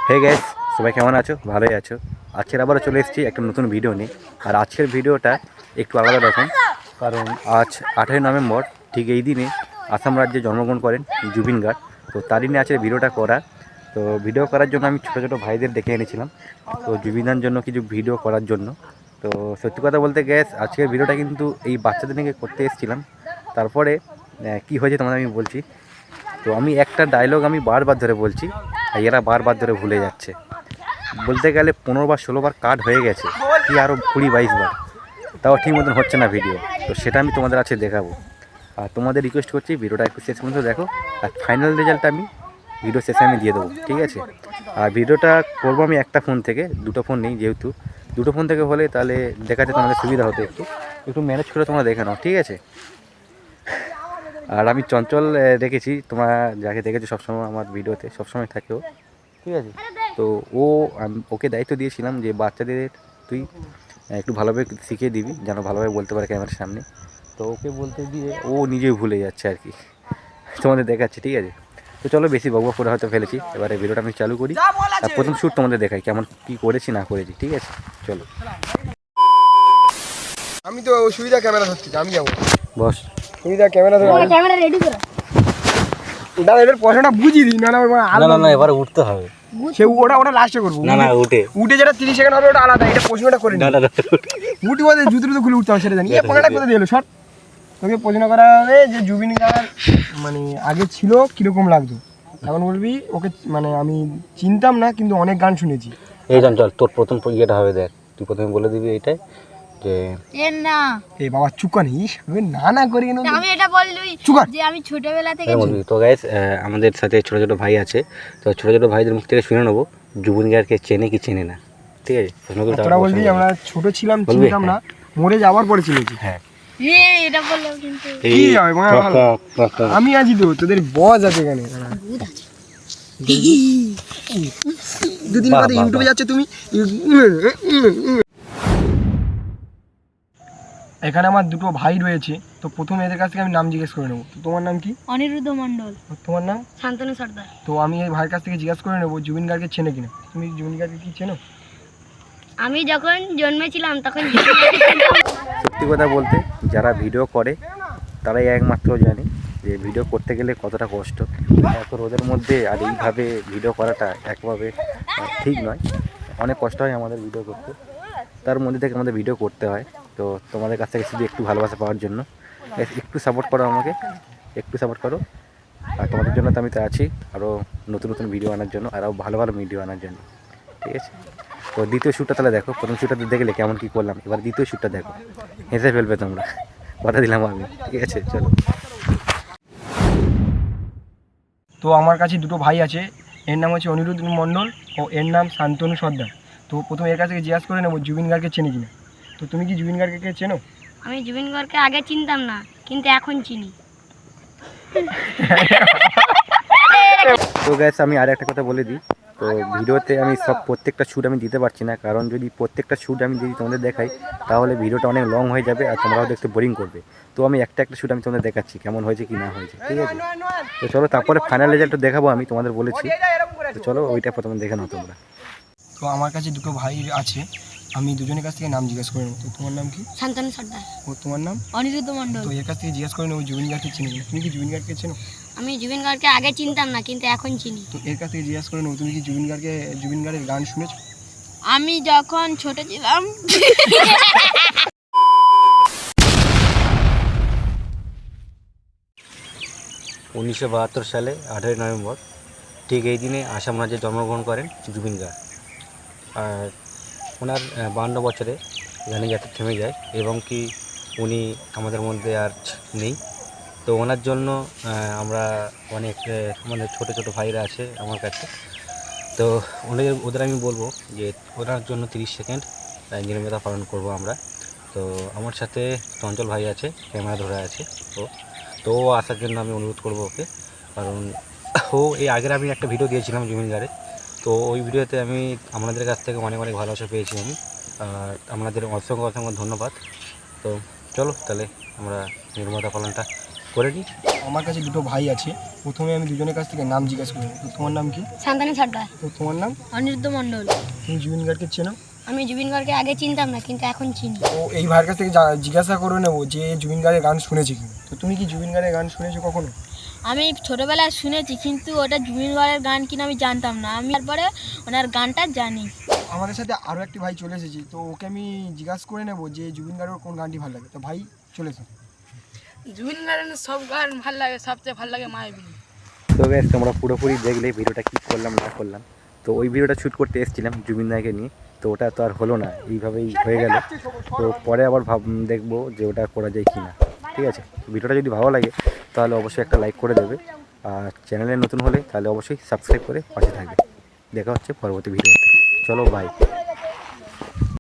Hey guys, সবাই কেমন আছো? ভালোই আছো? আজকের আবারও চলে এসেছি একটা নতুন ভিডিও নিয়ে। আর আজকের ভিডিওটা একটু আলাদা রকম, কারণ আজ 8ই নভেম্বর, ঠিক এই দিনে আসাম রাজ্যে জন্মগ্রহণ করেন জুবিন গার্গ। তো তারই নিয়ে আজকের ভিডিওটা করা। তো ভিডিও করার জন্য আমি ছোটো ছোটো ভাইদের ডেকে এনেছিলাম, তো জুবিনদার জন্য কিছু ভিডিও করার জন্য। তো সত্যি কথা বলতে গ্যাস, আজকের ভিডিওটা কিন্তু এই বাচ্চাদের নিয়ে করতে এসেছিলাম। তারপরে কি হয়েছে তোমাদের আমি বলছি। তো আমি একটা ডায়লগ আমি বারবার ধরে বলছি, আর এরা বারবার ধরে ভুলে যাচ্ছে। বলতে গেলে 15 বার 16 বার কাট হয়ে গেছে, কি আরও 20-22 বার, তাও ঠিক মতন হচ্ছে না ভিডিও। তো সেটা আমি তোমাদের আছে দেখাবো। আর তোমাদের রিকোয়েস্ট করছি ভিডিওটা একটু শেষ পর্যন্ত দেখো, আর ফাইনাল রেজাল্ট আমি ভিডিও শেষে আমি দিয়ে দেবো, ঠিক আছে? আর ভিডিওটা করবো আমি একটা ফোন থেকে, দুটো ফোন নেই যেহেতু। দুটো ফোন থেকে হলে তাহলে দেখাতে তোমাদের সুবিধা হতো, একটু একটু ম্যানেজ করে তোমরা দেখে নাও, ঠিক আছে? আর আমি চঞ্চল রেখেছি, তোমরা যাকে দেখেছো সবসময় আমার ভিডিওতে সবসময় থাকেও, ঠিক আছে? তো ওকে দায়িত্ব দিয়েছিলাম যে বাচ্চাদের তুই একটু ভালোভাবে শিখিয়ে দিবি, যেন ভালোভাবে বলতে পারে ক্যামেরার সামনে। তো ওকে বলতে দিয়ে ও নিজেই ভুলে যাচ্ছে আর কি। তোমাদের দেখাচ্ছি, ঠিক আছে? তো চলো, বেশি বকবক করে হয়তো ফেলেছি, এবারে ভিডিওটা আমি চালু করি। আর প্রথম শ্যুট তোমাদের দেখাই কেমন কী করেছি না করেছি, ঠিক আছে? চলো। আমি তো সুবিধা ক্যামেরা ধরছি, আমি যাবো বস। সুবিধা ক্যামেরা ধরে ক্যামেরা রেডি করো। দাদা এবার পয়সাটা বুঝিয়ে দিই। না না এবার উঠতে হবে। সে ওটা লাস্টে করবো। উঠে যেটা 30 সেকেন্ড হবে ওটা আলাদা, এটা প্রশ্নটা করে নিই। উঠি বলতে জুতো খুলে উঠতে হবে, সেটা জানি। পয়সাটা কোথায় দিয়ে এলো শর্ট? তোকে প্রশ্ন করা হবে যে জুবিন গার্গ মানে আগে ছিল কিরকম লাগতো, এখন বলবি ওকে মানে আমি চিনতাম না কিন্তু অনেক গান শুনেছি। এই চল, তোর প্রথম ইয়েটা হবে, দেখ তুই প্রথমে বলে দিবি এইটাই যে না এ বাবা চুকান আমি না করি কেন? আমি এটা বললুই যে আমি ছোটবেলা থেকে তো গাইস, আমাদের সাথে ছোটো ছোটো ভাই আছে, তো ছোটো ছোটো ভাইদের মুখ থেকে শুনে নেবো জুবিন গার্গকে চেনে কি চেনে না, ঠিক আছে? তোরা বলবি আমরা ছোট ছিলাম চিনতাম না, মরে যাওয়ার পরে চিনেছি। হ্যাঁ, এটা বললাম কিন্তু আমি আছি তো, তোদের বজ আছে এখানে। দুদিন বাদে ইউটিউবে যাচ্ছে তুমি। এখানে আমার দুটো ভাই রয়েছে, তো প্রথমে এদের কাছ থেকে আমি নাম জিজ্ঞেস করে নেবো। তো তোমার নাম কি? অনিরুদ্ধ মণ্ডল। তোমার নাম? শান্তনু সর্দার। তো আমি এই ভাইয়ের কাছ থেকে জিজ্ঞেস করে নেবো জুবিন গার্গকে চেনে কিনা। তুমি জুবিন গার্গকে কি চেনো? আমি যখন জন্মেছিলাম তখন সত্যি কথা বলতে যারা ভিডিও করে তারাই একমাত্র জানে যে ভিডিও করতে গেলে কতটা কষ্ট। এত রোদের মধ্যে আর এইভাবে ভিডিও করাটা একভাবে ঠিক নয়, অনেক কষ্ট হয় আমাদের ভিডিও করতে, তার মধ্যে থেকে আমাদের ভিডিও করতে হয়। তো তোমাদের কাছ থেকে শুধু একটু ভালোবাসা পাওয়ার জন্য একটু সাপোর্ট করো আমাকে, একটু সাপোর্ট করো। আর তোমাদের জন্য তো আমি তো আছি আরও নতুন নতুন ভিডিও আনার জন্য, আরও ভালো ভালো ভিডিও আনার জন্য, ঠিক আছে? তো দ্বিতীয় শ্যুটটা তাহলে দেখো, প্রথম শ্যুটটা দেখলে কেমন কী করলাম, এবার দ্বিতীয় শ্যুটটা দেখো, হেসে ফেলবে তোমরা, কথা দিলাম আমি, ঠিক আছে? চলো। তো আমার কাছে দুটো ভাই আছে, এর নাম হচ্ছে অনিরুদ্ধ মণ্ডল ও এর নাম শান্তনু সর্দার। তো প্রথমে এর কাছ থেকে জিজ্ঞাসা করে নেবো জুবিন গার্গকে চেনে কিনা। তো তুমি কি জুবিন গার্গকে চেনো? আমি জুবিন গার্গকে আগে চিনতাম না, কিন্তু এখন চিনি। তো গ্যাস, আমি আর একটা কথা বলে দিই। তো ভিডিওতে আমি প্রত্যেকটা শ্যুট আমি দিতে পারছি না, কারণ যদি প্রত্যেকটা শ্যুট আমি যদি তোমাদের দেখাই তাহলে ভিডিওটা অনেক লং হয়ে যাবে আর তোমরাও দেখতে বোরিং করবে। তো আমি একটা শ্যুট আমি তোমাদের দেখাচ্ছি কেমন হয়েছে কি না হয়েছে, ঠিক আছে? তো চলো, তারপরে ফাইনাল রেজাল্টটা দেখাবো আমি তোমাদের বলেছি। তো চলো ওইটা প্রথমে দেখে নাও তোমরা। তো আমার কাছে দুটো ভাই আছে, আমি দুজনের কাছ থেকে নাম জিজ্ঞেস করে নেবো। তো তোমার নাম কি? শান্তনু সর্দার। ও তোমার নাম? অনিরুদ্ধ মণ্ডল। তো এর কাছ থেকে জিজ্ঞাসা করে নেবো জুবিন গার্গকে চেনে কিনা। তুমি কি জুবিন গার্গকে চেনো? আমি জুবিন গার্গকে আগে চিনতাম না, কিন্তু এখন চিনি। তো এর কাছ থেকে জিজ্ঞাসা করে নেবো তুমি কি জুবিন গার্গের গান শুনেছো? আমি যখন ছোট ছিলাম 1972 সালে 8ই নভেম্বর, ঠিক এই দিনে আসাম রাজ্যে জন্মগ্রহণ করেন জুবিন গার্গ। আর ওনার 52 বছরে গানের যাত্রা থেমে যায় এবং কি উনি আমাদের মধ্যে আর নেই। তো ওনার জন্য আমরা অনেক আমাদের ছোটো ছোটো ভাইরা আছে আমার কাছে, তো ওদের আমি বলবো যে ওনার জন্য 30 সেকেন্ড নির্মতা পালন করব আমরা। তো আমার সাথে চঞ্চল ভাই আছে, ক্যামেরা ধরে আছে, তো ও আসার জন্য আমি অনুরোধ করবো ওকে, কারণ ও এই আগের আমি একটা ভিডিও দিয়েছিলাম জুবিন গার্গের, তো ওই ভিডিওতে আমি আপনাদের কাছ থেকে অনেক অনেক ভালোবাসা পেয়েছি আমি, আর আপনাদের অসংখ্য অসংখ্য ধন্যবাদ। তো চলো তাহলে আমরা নির্মতা পালনটা করে দিই। আমার কাছে দুটো ভাই আছে, প্রথমে আমি দুজনের কাছ থেকে নাম জিজ্ঞাসা করবো। তো তোমার নাম কি? শান্তানী সর্দার। তো তোমার নাম? অনিরুদ্ধ মণ্ডল। তুমি জুবিন গার্গকে চেনো? আমি জুবিন গার্গকে আগে চিনতাম না, কিন্তু এখন চিনি। তো এই ভাইয়ের কাছ থেকে জিজ্ঞাসা করে নেবো যে জুবিন গার্গের গান শুনেছি কি। তো তুমি কি জুবিন গার্গের গান শুনেছো কখনো? আমি ছোটোবেলায় শুনেছি, কিন্তু ওটা জুবিন গার্গের গান কিনা আমি জানতাম না। আমি তারপরে ওনার গানটা জানি। আমাদের সাথে আরও একটি ভাই চলে এসেছি, তো ওকে আমি জিজ্ঞাসা করে নেবো যে জুবিন গার্গের কোন গানটি ভালো লাগে। তো ভাই চলে এসো। জুবিন গার্গের সব গান ভালো লাগে, সবচেয়ে ভালো লাগে মায়াবিনী। তো গাইস তোমরা পুরোপুরি দেখলে ভিডিওটা কী করলাম না করলাম। তো ওই ভিডিওটা শ্যুট করতে এসেছিলাম জুবিন দাকে নিয়ে, তো ওটা তো আর হলো না, এইভাবেই হয়ে গেল। তো পরে আবার দেখবো যে ওটা করা যায় কি না। ঠিক আছে, ভিডিওটা যদি ভালো লাগে তাহলে অবশ্যই একটা লাইক করে দেবে, আর চ্যানেলে নতুন হলে তাহলে অবশ্যই সাবস্ক্রাইব করে পাশে থাকবে। দেখা হচ্ছে পরবর্তী ভিডিওতে। চলো বাই।